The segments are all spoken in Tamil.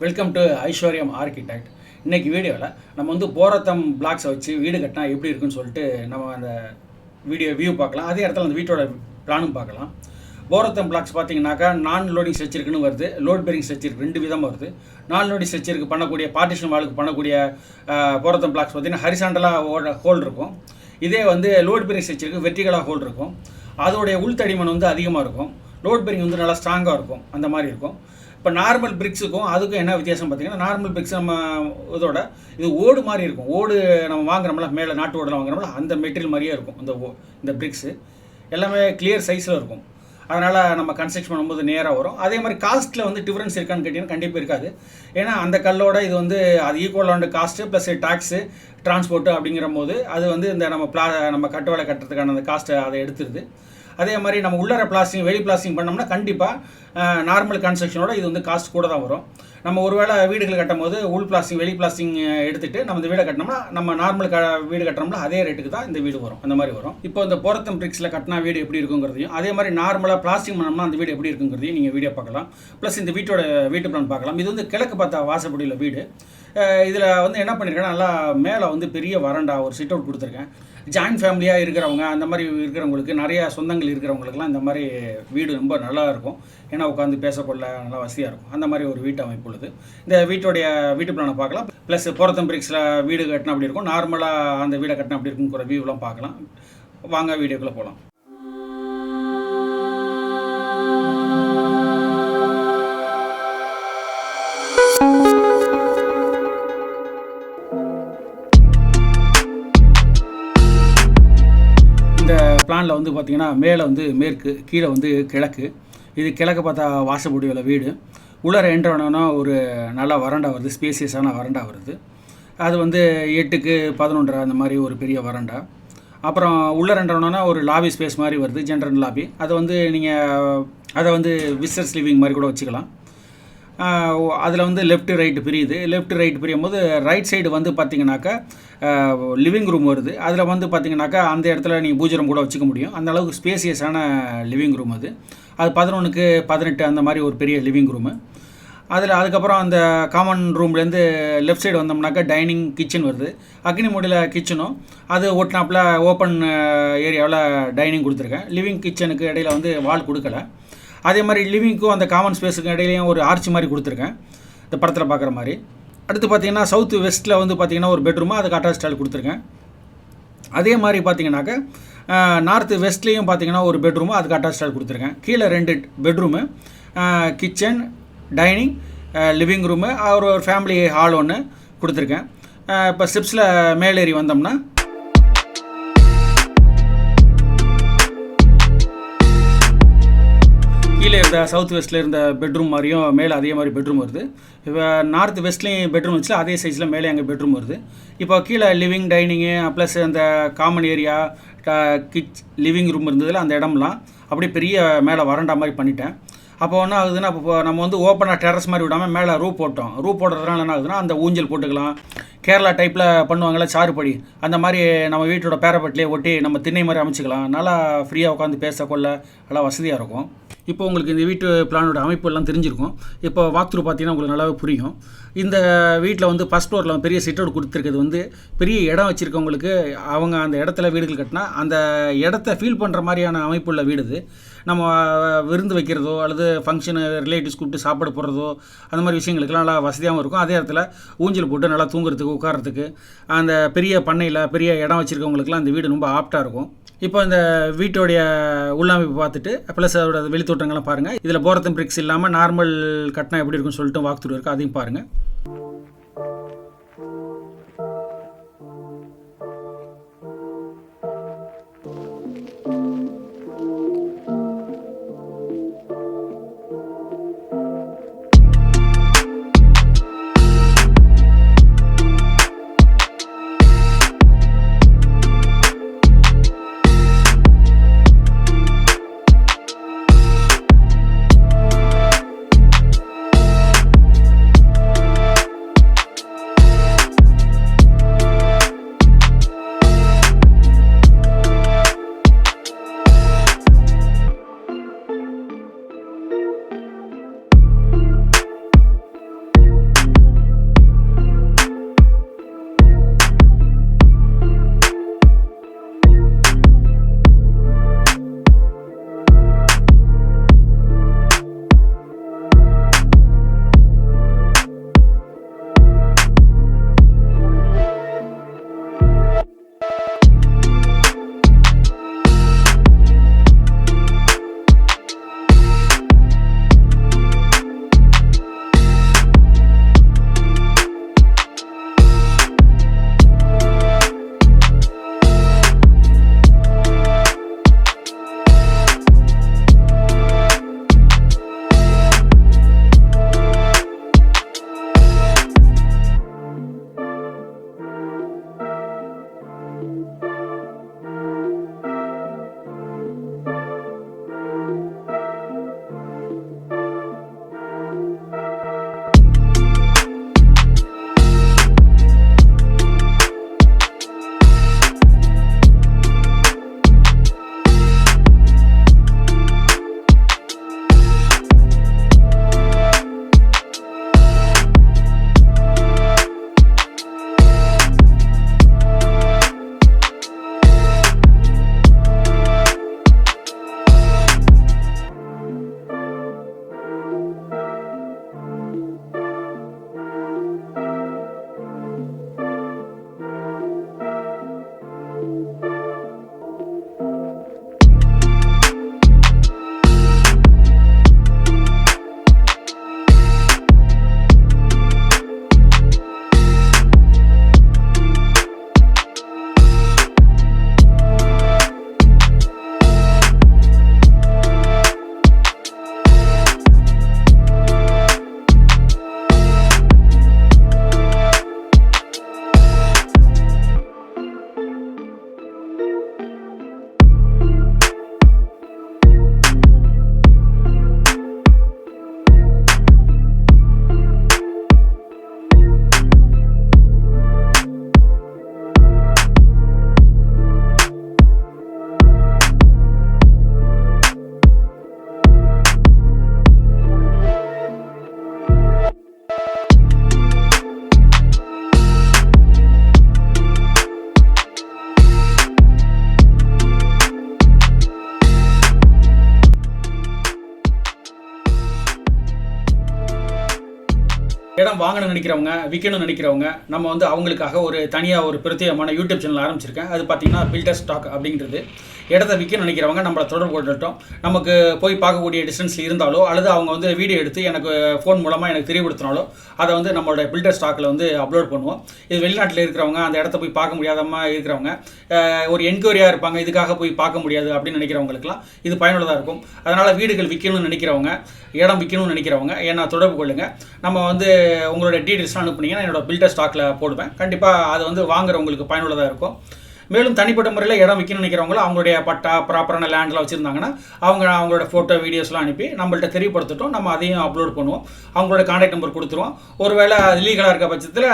வெல்கம் டு ஐஸ்வர்யம் ஆர்கிடெக்ட். இன்றைக்கி வீடியோவில் நம்ம வந்து போரத்தம் பிளாக்ஸை வச்சு வீடு கட்டினா எப்படி இருக்குன்னு சொல்லிட்டு நம்ம அந்த வீடியோ வியூ பார்க்கலாம். அதே இடத்துல அந்த வீட்டோட பிளானும் பார்க்கலாம். போரத்தம் பிளாக்ஸ் பார்த்தீங்கன்னாக்கா நான் லோடிங் ஸ்ட்ரக்சருக்குன்னு வருது, லோட் பேரிங் ஸ்ட்ரக்சருக்கு ரெண்டு விதமாக வருது. நான் லோடிங் ஸ்ட்ரக்சருக்கு பண்ணக்கூடிய பார்ட்டிஷன் வாலுக்கு பண்ணக்கூடிய போரத்தம் பிளாக்ஸ் பார்த்தீங்கன்னா ஹரிசாண்டலாக ஹோல் இருக்கும். இதே வந்து லோட் பேரிங் ஸ்ட்ரக்சருக்கு வெர்டிகலாக ஹோல் இருக்கும். அதோடைய உள்தடிமன் வந்து அதிகமாக இருக்கும். லோட் பேரிங் வந்து நல்லா ஸ்ட்ராங்காக இருக்கும். அந்த மாதிரி இருக்கும். இப்போ நார்மல் பிரிக்ஸுக்கும் அதுக்கும் என்ன வித்தியாசம் பார்த்தீங்கன்னா, நார்மல் பிரிக்ஸ் நம்ம இதோட இது ஓடு மாதிரி இருக்கும். ஓடு நம்ம வாங்குறோம்ல, மேலே நாட்டு ஓடலாம் வாங்குறோம்ல, அந்த மெட்டீரியல் மாதிரியே இருக்கும். இந்த பிரிக்ஸு எல்லாமே கிளியர் சைஸில் இருக்கும். அதனால் நம்ம கன்ஸ்ட்ரக்ஷன் பண்ணும்போது நேராக வரும். அதே மாதிரி காஸ்ட்டில் வந்து டிஃப்ரென்ஸ் இருக்கான்னு கேட்டிங்கன்னா கண்டிப்பாக இருக்காது. ஏன்னா அந்த கல்லோட இது வந்து அது ஈக்குவலான காஸ்ட்டு ப்ளஸ் டேக்ஸு டிரான்ஸ்போர்ட்டு அப்படிங்கிற போது அது வந்து இந்த நம்ம கட்டு வேலை கட்டுறதுக்கான அந்த காஸ்ட்டை அதை எடுத்துருது. அதே மாதிரி நம்ம உள்ளர பிளாஸ்டிங் வெளி பிளாஸ்டிங் பண்ணோம்னா கண்டிப்பாக நார்மல் கன்ஸ்ட்ரக்ஷனோட இது வந்து காஸ்ட் கூட தான் வரும். நம்ம ஒருவேளை வீடுகள் கட்டும் போது உள் பிளாஸ்டிங் வெளி பிளாஸ்டிங் எடுத்துகிட்டு நம்ம இந்த வீடை கட்டினோம்னா நம்ம நார்மல் வீடு கட்டுறோம்னா அதே ரேட்டுக்கு தான் இந்த வீடு வரும். அந்த மாதிரி வரும். இப்போ இந்த போரத்தம் பிரிக்ஸில் கட்டினா வீடு எப்படி இருக்குங்கிறதையும், அதே மாதிரி நார்மலாக பிளாஸ்டிக் பண்ணோம்னா அந்த வீடு எப்படி இருக்குங்கிறதையும் நீங்கள் வீடியோ பார்க்கலாம். ப்ளஸ் இந்த வீட்டு பிளான் பார்க்கலாம். இது வந்து கிழக்கு பார்த்தா வாசப்படியில் வீடு. இதில் வந்து என்ன பண்ணியிருக்கேன்னா, நல்லா மேலே வந்து பெரிய வராண்டா ஒரு சிட் அவுட் கொடுத்துருக்கேன். ஜாயின்ட் ஃபேமிலியாக இருக்கிறவங்க, அந்த மாதிரி இருக்கிறவங்களுக்கு, நிறையா சொந்தங்கள் இருக்கிறவங்களுக்குலாம் இந்த மாதிரி வீடு ரொம்ப நல்லா இருக்கும். ஏன்னா உட்காந்து பேசக்கொள்ள நல்லா வசதியாக இருக்கும். அந்த மாதிரி ஒரு வீட்டு அமைப்பு உள்ளது. இந்த வீட்டு பிளானை பார்க்கலாம். ப்ளஸ் போரத்தம் பிரிக்ஸில் வீடு கட்டினா அப்படி இருக்கும், நார்மலாக அந்த வீடை கட்டினா அப்படி இருக்குங்கிற வியூலாம் பார்க்கலாம். வாங்க வீடியோக்குள்ளே போகலாம். இந்த பிளானில் வந்து பார்த்திங்கன்னா, மேலே வந்து மேற்கு, கீழே வந்து கிழக்கு. இது கிழக்கு பார்த்தா வாசப்படியில் வீடு. உள்ளர என்ட்ரானோன்னா ஒரு நல்ல வராண்டா வருது, ஸ்பேசியஸான வராண்டா வருது. அது வந்து 8க்கு 11 அந்த மாதிரி ஒரு பெரிய வராண்டா. அப்புறம் உள்ளர என்ட்ரானோன்னா ஒரு லாபி ஸ்பேஸ் மாதிரி வருது, ஜென்ரல் லாபி. அதை வந்து நீங்கள் அதை வந்து விசிட்டர்ஸ் லிவிங் மாதிரி கூட வச்சுக்கலாம். அதில் வந்து லெஃப்ட் ரைட்டு பிரியும் போது ரைட் சைடு வந்து பார்த்திங்கனாக்கா லிவிங் ரூம் வருது. அதில் வந்து பார்த்திங்கனாக்கா அந்த இடத்துல நீங்கள் பூஜை ரூம் கூட வச்சுக்க முடியும். அந்த அளவுக்கு ஸ்பேசியஸான லிவிங் ரூம் அது 11க்கு 18 அந்த மாதிரி ஒரு பெரிய லிவிங் ரூமு. அதுக்கப்புறம் அந்த காமன் ரூம்லேருந்து லெஃப்ட் சைடு வந்தோம்னாக்கா டைனிங் கிச்சன் வருது. அக்னி மூடியில் கிச்சனும் அது ஒட்டினாப்பில் ஓப்பன் ஏரியாவில் டைனிங் கொடுத்துருக்கேன். லிவிங் கிச்சனுக்கு இடையில் வந்து வால் கொடுக்கல. அதே மாதிரி லிவிங்க்கும் அந்த காமன் ஸ்பேஸுக்கும் இடையிலையும் ஒரு ஆர்ச்சி மாதிரி கொடுத்துருக்கேன், இந்த படத்தில் பார்க்குற மாதிரி. அடுத்து பார்த்திங்கன்னா சவுத் வெஸ்ட்டில் வந்து பார்த்திங்கன்னா ஒரு பெட்ரூமு, அதுக்கு அட்டாச் டாய்லெட் கொடுத்துருக்கேன். அதே மாதிரி பார்த்திங்கனாக்கா நார்த்து வெஸ்ட்லேயும் பார்த்திங்கன்னா ஒரு பெட்ரூமு, அதுக்கு அட்டாச் டாய்லெட் கொடுத்துருக்கேன். கீழே 2 bedroom, kitchen, dining, living room, ஒரு ஃபேமிலி ஹால் ஒன்று கொடுத்துருக்கேன். இப்போ ஸ்டெப்ஸில் மேலேறி வந்தோம்னா கீழே இருந்த சவுத் வெஸ்ட்டில் இருந்த பெட்ரூம் மாதிரியும் மேலே அதே மாதிரி பெட்ரூம் வருது. இப்போ நார்த் வெஸ்ட்லேயும் பெட்ரூம் வச்சு அதே சைஸில் மேலே அங்கே பெட்ரூம் வருது. இப்போ கீழே லிவிங், டைனிங்கு ப்ளஸ் அந்த காமன் ஏரியா, லிவிங் ரூம் இருந்ததில் அந்த இடம்லாம் அப்படியே பெரிய மேலே வராண்டா மாதிரி பண்ணிட்டேன். அப்போ என்ன ஆகுதுன்னா, இப்போ நம்ம வந்து ஓப்பனாக டெரஸ் மாதிரி விடாமல் மேலே ரூப் போட்டோம். ரூப் போடுறதுனால என்ன ஆகுதுன்னா, அந்த ஊஞ்சல் போட்டுக்கலாம். கேரளா டைப்பில் பண்ணுவாங்கள்ல சாறுபடி, அந்த மாதிரி நம்ம வீட்டோட பேரப்பட்டிலே ஒட்டி நம்ம திண்ணை மாதிரி அமைச்சிக்கலாம். நல்லா ஃப்ரீயாக உட்காந்து பேசக்கொள்ள நல்லா வசதியாக இருக்கும். இப்போ உங்களுக்கு இந்த வீட்டு பிளானோட அமைப்பு எல்லாம் தெரிஞ்சிருக்கும். இப்போ வாக் த்ரூ பார்த்தீங்கன்னா உங்களுக்கு நல்லாவே புரியும். இந்த வீட்டில் வந்து ஃபஸ்ட் ஃப்ளோரில் பெரிய சிட் அவுட் கொடுத்துருக்கிறது வந்து பெரிய இடம் வச்சுருக்கவங்களுக்கு, அவங்க அந்த இடத்துல வீடுகள் கட்டினா அந்த இடத்த ஃபீல் பண்ணுற மாதிரியான அமைப்புள்ள வீடு இது. நம்ம விருந்து வைக்கிறதோ அல்லது ஃபங்க்ஷனு ரிலேட்டிவ்ஸ் கூப்பிட்டு சாப்பாடு போடுறதோ அந்த மாதிரி விஷயங்களுக்கெல்லாம் நல்லா வசதியாகவும் இருக்கும். அதே இடத்துல ஊஞ்சல் போட்டு நல்லா தூங்குறதுக்கு, உட்காரத்துக்கு, அந்த பெரிய பண்ணையில் பெரிய இடம் வச்சுருக்கவங்களுக்குலாம் அந்த வீடு ரொம்ப ஆப்டாக இருக்கும். இப்போ இந்த வீட்டோடைய உள்ளமைப்பு பார்த்துட்டு ப்ளஸ் அதோட வெளித்தோட்டங்கள்லாம் பாருங்கள். இதில் போரத்தம் பிரிக்ஸ் இல்லாமல் நார்மல் கட்டினா எப்படி இருக்குன்னு சொல்லிட்டு வாக் த்ரூ இருக்குது, அதையும் பாருங்கள். இடம் வாங்கணும்னு நினைக்கிறவங்க, விற்கணும்னு நினைக்கிறவங்க, நம்ம வந்து அவங்களுக்காக ஒரு தனியாக ஒரு பிரத்யேகமான யூடியூப் சேனல் ஆரம்பிச்சிருக்கேன். அது பார்த்தீங்கன்னா பில்டர் ஸ்டாக் அப்படிங்கிறது. இடத்த விற்கணும்னு நினைக்கிறவங்க நம்மளை தொடர்பு கொள்ளட்டும். நமக்கு போய் பார்க்கக்கூடிய டிஸ்டன்ஸில் இருந்தாலோ அல்லது அவங்க வந்து வீடியோ எடுத்து எனக்கு ஃபோன் மூலமாக எனக்கு தெரியப்படுத்தினாலோ அதை வந்து நம்மளோட பில்டர் ஸ்டாக்கில் வந்து அப்லோட் பண்ணுவோம். இது வெளிநாட்டில் இருக்கிறவங்க, அந்த இடத்த போய் பார்க்க முடியாதமா இருக்கிறவங்க, ஒரு என்கொயரியாக இருப்பாங்க, இதுக்காக போய் பார்க்க முடியாது அப்படின்னு நினைக்கிறவங்களுக்குலாம் இது பயனுள்ளதாக இருக்கும். அதனால் வீடுகள் விற்கணும்னு நினைக்கிறவங்க, இடம் விற்கணும்னு நினைக்கிறவங்க ஏன்னா தொடர்பு கொள்ளுங்கள். நம்ம வந்து உங்களோட டீட்டெயில்ஸ்லாம் அனுப்புனீங்கன்னா என்னோட பில்டர் ஸ்டாக்கில் போடுவேன். கண்டிப்பாக அது வந்து வாங்குறவங்களுக்கு பயனுள்ளதாக இருக்கும். மேலும் தனிப்பட்ட முறையில் இடம் விற்கணும்னு நினைக்கிறவங்களும் அவங்களுடைய பட்டா ப்ராப்பரான லேண்ட்லாம் வச்சுருந்தாங்கன்னா அவங்களோட ஃபோட்டோ வீடியோஸ்லாம் அனுப்பி நம்மள்ட்ட தெரியப்படுத்தட்டும். நம்ம அதையும் அப்லோட் பண்ணுவோம். அவங்களோட கான்டாக்ட் நம்பர் கொடுத்துருவோம். ஒருவேளை அது லீகலாக இருக்க பட்சத்தில்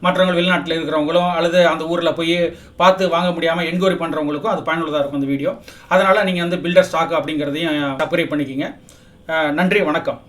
மற்றவங்க வெளிநாட்டில் இருக்கிறவங்களும் அல்லது அந்த ஊரில் போய் பார்த்து வாங்க முடியாமல் என்கொயரி பண்ணுறவங்களுக்கும் அது பயனுள்ளதாக இருக்கும் இந்த வீடியோ. அதனால் நீங்கள் வந்து பில்டர் ஸ்டாக் அப்படிங்கிறதையும் சப்ஸ்கிரைப் பண்ணிக்கிங்க. நன்றி, வணக்கம்.